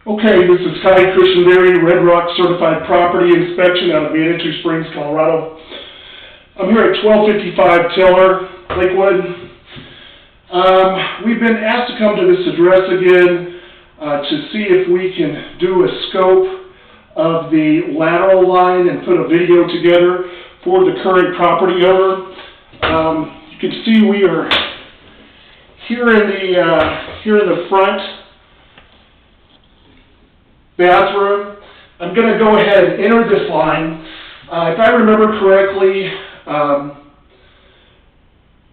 Okay, this is Ty Christianberry, Red Rock Certified Property Inspection out of Manitou Springs, Colorado. I'm here at 1255 TellerStLakewood. We've been asked to come to this address again to see if we can do a scope of the lateral line and put a video together for the current property owner. You can see we are here in the front bathroom. I'm going to go ahead and enter this line. If I remember correctly,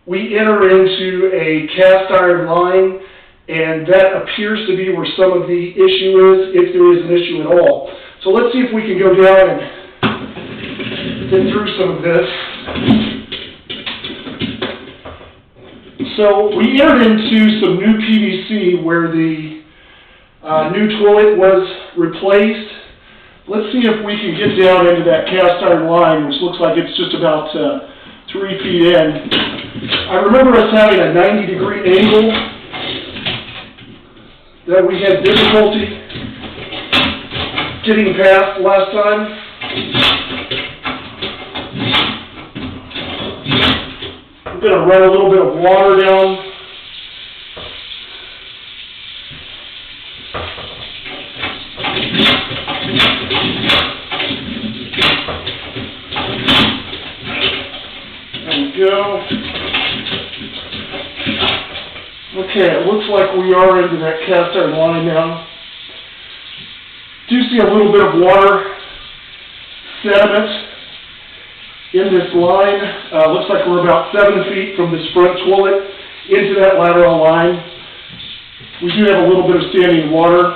we enter into a cast iron line, and that appears to be where some of the issue is, if there is an issue at all. So let's see if we can go down and get through some of this. So we entered into some new PVC where the new toilet was replaced. Let's see if we can get down into that cast iron line, which looks like it's just about 3 feet in. I remember us having a 90-degree angle that we had difficulty getting past last time. I'm going to run a little bit of water down. Go. Okay, it looks like we are into that cast iron line now. Do see a little bit of water sediment in this line. Looks like we're about 7 feet from this front toilet into that lateral line. We do have a little bit of standing water.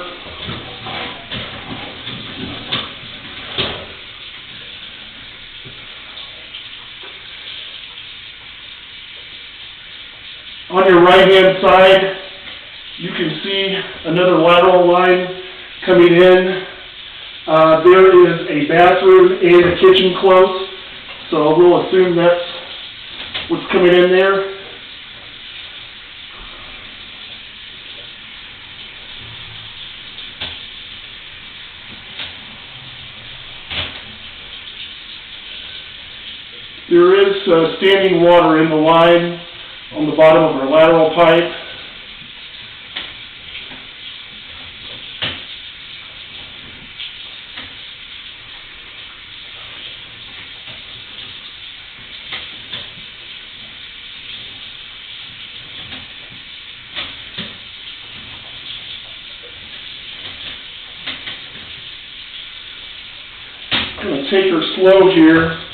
On your right-hand side, you can see another lateral line coming in. There is a bathroom and a kitchen close, so we'll assume that's what's coming in there. There is standing water in the line on the bottom of our lateral pipe. I'm going to take her slow here.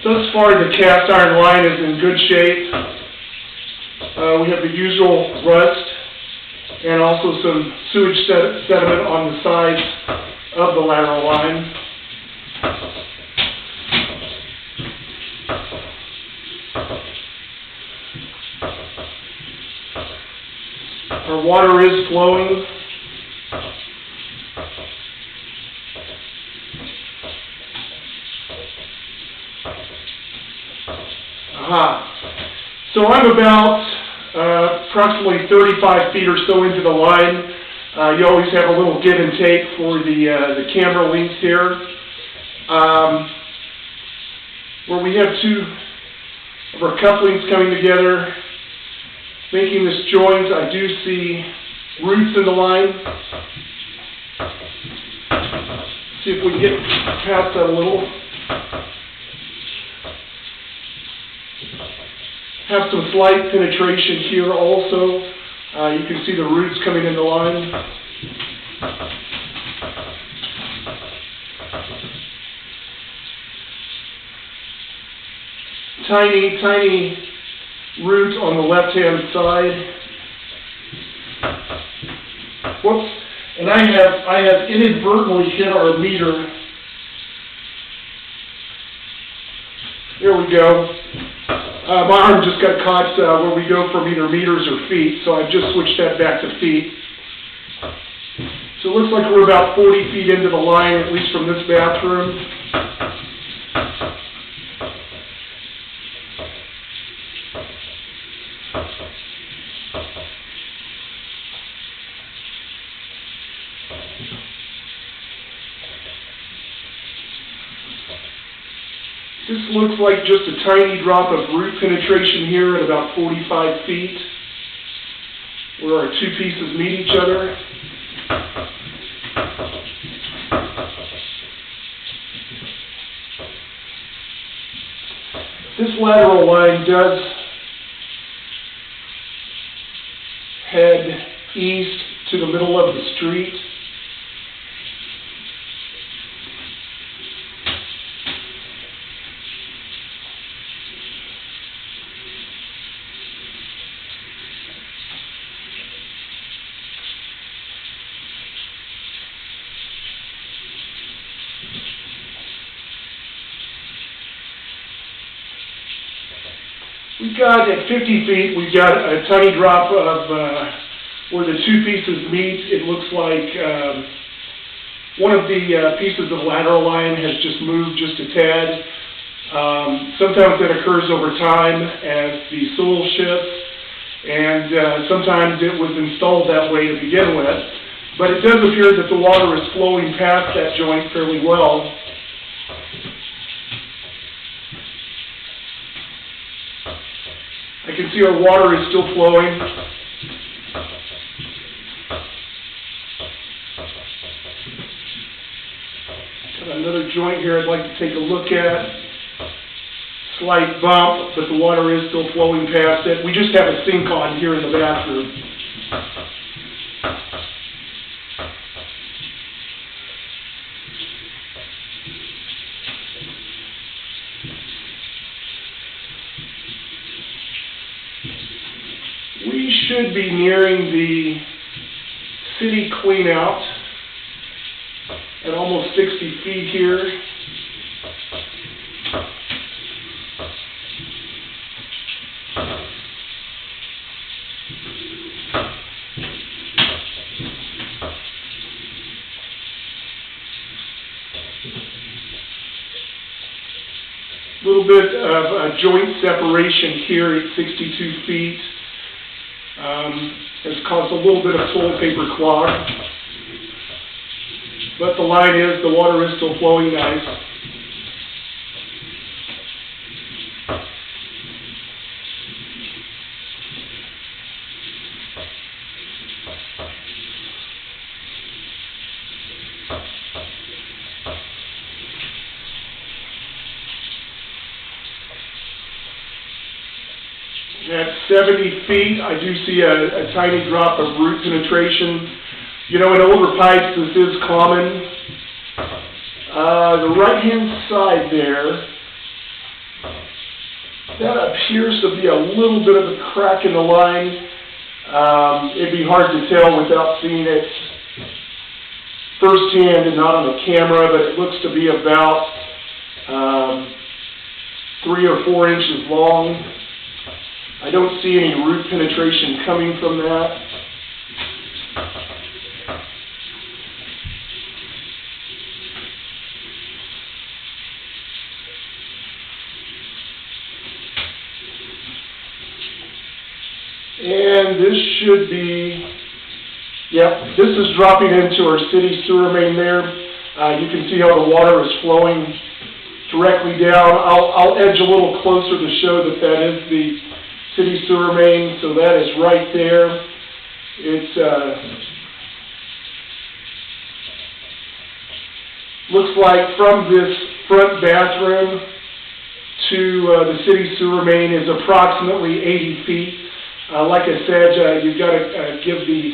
Thus far, the cast iron line is in good shape. We have the usual rust and also some sewage sediment on the sides of the lateral line. Our water is flowing. So I'm about approximately 35 feet or so into the line. You always have a little give and take for the camera links here. Where we have two of our couplings coming together, making this joint, I do see roots in the line. See if we can get past that a little. Have some slight penetration here also. You can see the roots coming in the line. Tiny, tiny root on the left-hand side. Whoops. And I have inadvertently hit our meter. There we go. My arm just got caught where we go from either meters or feet, so I've just switched that back to feet. So it looks like we're about 40 feet into the line, at least from this bathroom. This looks like just a tiny drop of root penetration here at about 45 feet, where our two pieces meet each other. This lateral line does head east to the middle of the street. We've got, at 50 feet, we've got a tiny drop of where the two pieces meet. It looks like one of the pieces of lateral line has just moved just a tad. Sometimes that occurs over time as the soil shifts, and sometimes it was installed that way to begin with. But it does appear that the water is flowing past that joint fairly well. I can see our water is still flowing. Got another joint here I'd like to take a look at. Slight bump, but the water is still flowing past it. We just have a sink on here in the bathroom. We should be nearing the city cleanout at almost 60 feet here. A little bit of a joint separation here at 62 feet. Has caused a little bit of toilet paper clog. But the line is, the water is still flowing nice. At 70 feet, I do see a tiny drop of root penetration. You know, in older pipes, this is common. The right-hand side there, that appears to be a little bit of a crack in the line. It'd be hard to tell without seeing it firsthand and not on the camera, but it looks to be about 3 or 4 inches long. I don't see any root penetration coming from that. And this should be, yep, this is dropping into our city sewer main there. You can see how the water is flowing directly down. I'll edge a little closer to show that that is the city sewer main, so that is right there. It's looks like from this front bathroom to the city sewer main is approximately 80 feet. Like I said, you've got to give the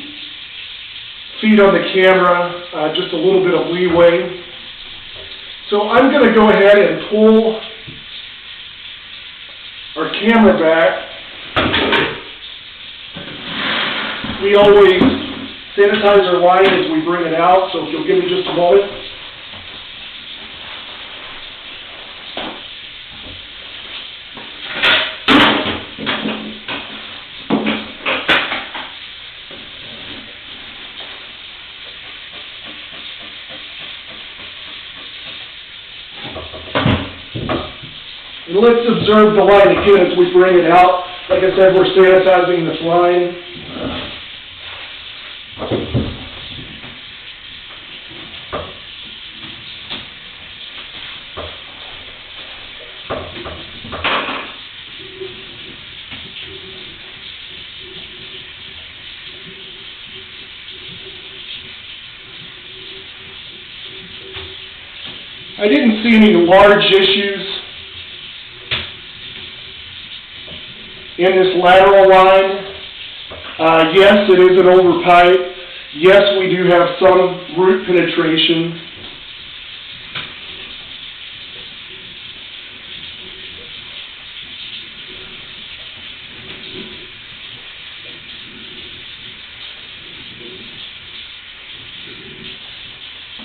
feet on the camera just a little bit of leeway. So I'm going to go ahead and pull our camera back. We always sanitize our line as we bring it out, so if you'll give me just a moment. And let's observe the line again as we bring it out. Like I said, we're sanitizing this line. I didn't see any large issues in this lateral line. Yes, it is an older pipe. Yes, we do have some root penetration.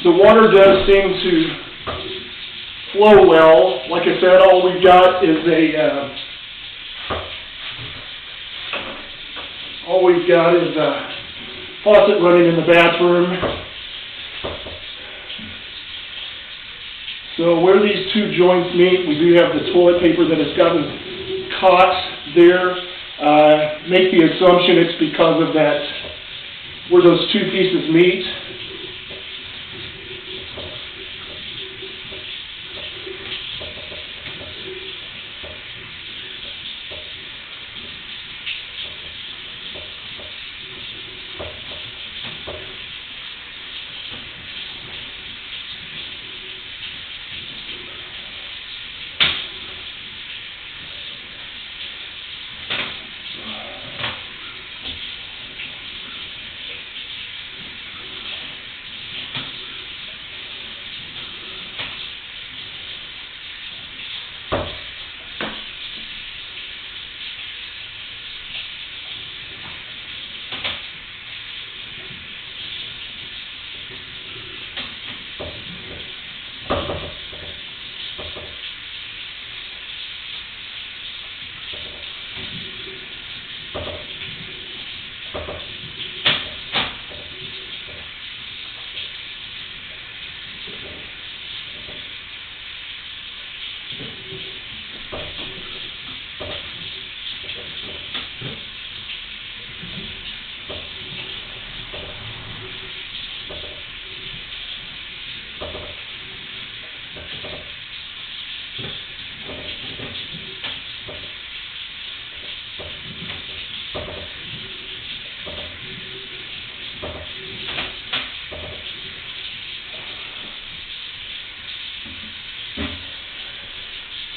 The water does seem to flow well. Like I said, all we've got is a faucet running in the bathroom. So where these two joints meet, we do have the toilet paper that has gotten caught there. Make the assumption it's because of that, where those two pieces meet.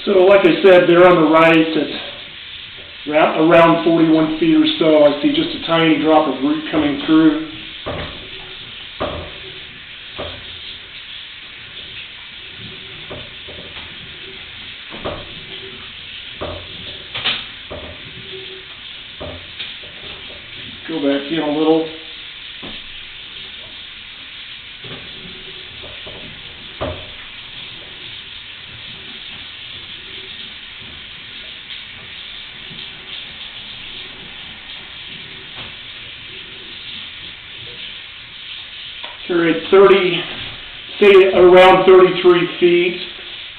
So like I said, there on the right at around 41 feet or so, I see just a tiny drop of root coming through. Go back in a little. Here at say around 33 feet,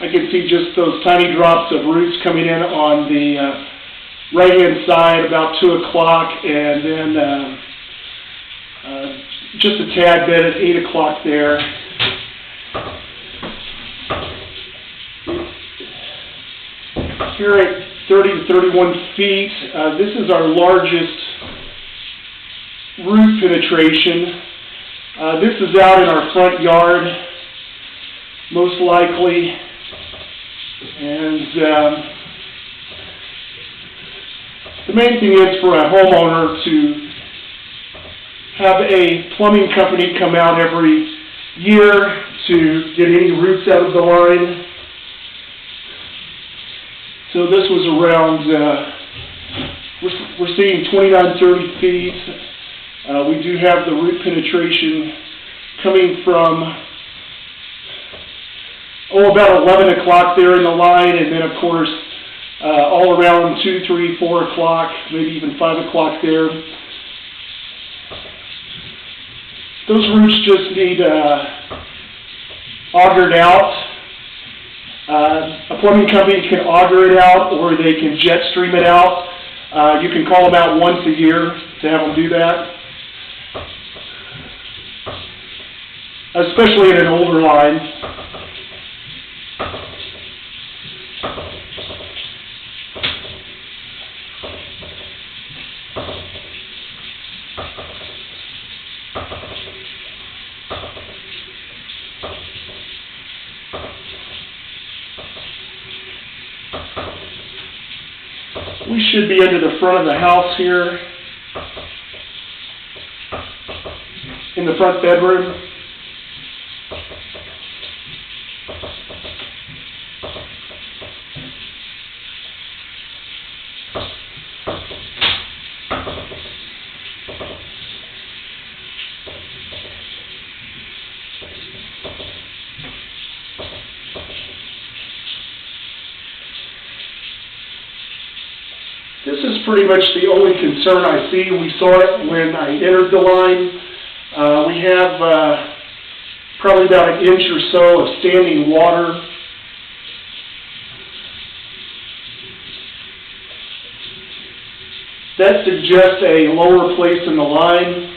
I can see just those tiny drops of roots coming in on the right-hand side about 2 o'clock, and then just a tad bit at 8 o'clock there. Here at 30 to 31 feet, this is our largest root penetration. This is out in our front yard, most likely, and the main thing is for a homeowner to have a plumbing company come out every year to get any roots out of the line. So this was around, we're seeing 29, 30 feet. We do have the root penetration coming from, about 11 o'clock there in the line, and then of course all around 2, 3, 4 o'clock, maybe even 5 o'clock there. Those roots just need augered out, A plumbing company can auger it out, or they can jet stream it out. You can call them out once a year to have them do that. Especially in an older line. We should be into the front of the house here, in the front bedroom. This is pretty much the only concern I see. We saw it when I entered the line. We have probably about an inch or so of standing water. That suggests a lower place in the line.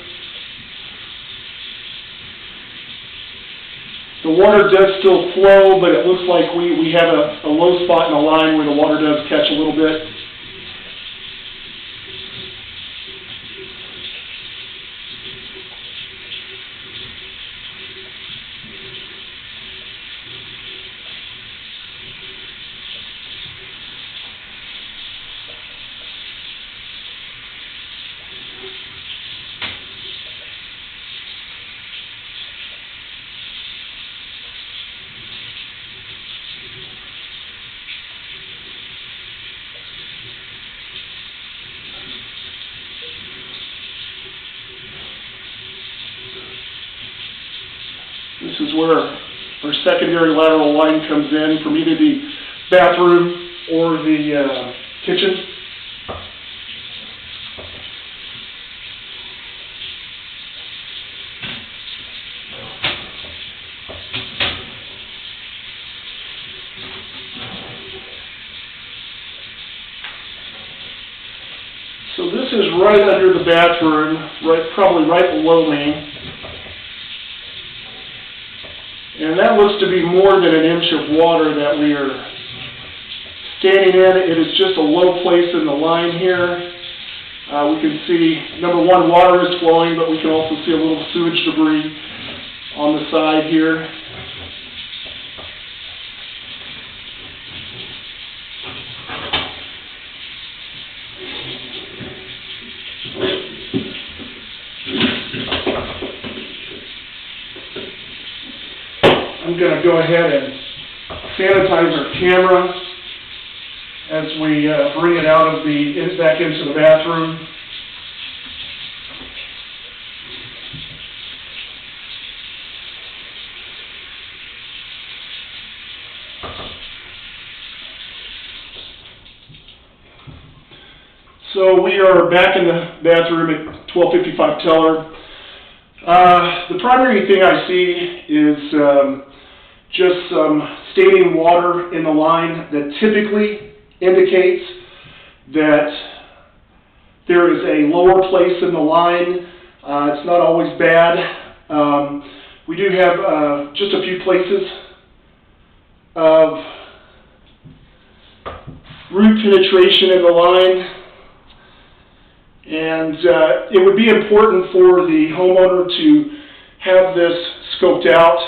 The water does still flow, but it looks like we have a low spot in the line where the water does catch a little bit. This is where our secondary lateral line comes in from either the bathroom or the kitchen. So this is right under the bathroom, probably right below me. And that looks to be more than an inch of water that we are standing in. It is just a low place in the line here. We can see, number one, water is flowing, but we can also see a little sewage debris on the side here. I'm going to go ahead and sanitize our camera as we bring it out of back into the bathroom. So we are back in the bathroom at 1255 Teller. The primary thing I see is just some standing water in the line that typically indicates that there is a lower place in the line. It's not always bad. We do have just a few places of root penetration in the line. And it would be important for the homeowner to have this scoped out,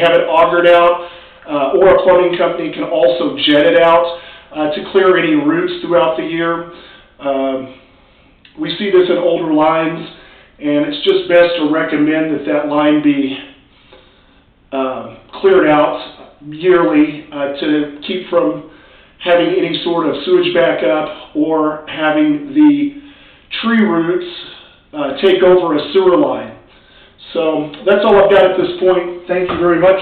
have it augered out, or a plumbing company can also jet it out to clear any roots throughout the year. We see this in older lines, and it's just best to recommend that line be cleared out yearly to keep from having any sort of sewage backup or having the tree roots take over a sewer line. So that's all I've got at this point. Thank you very much.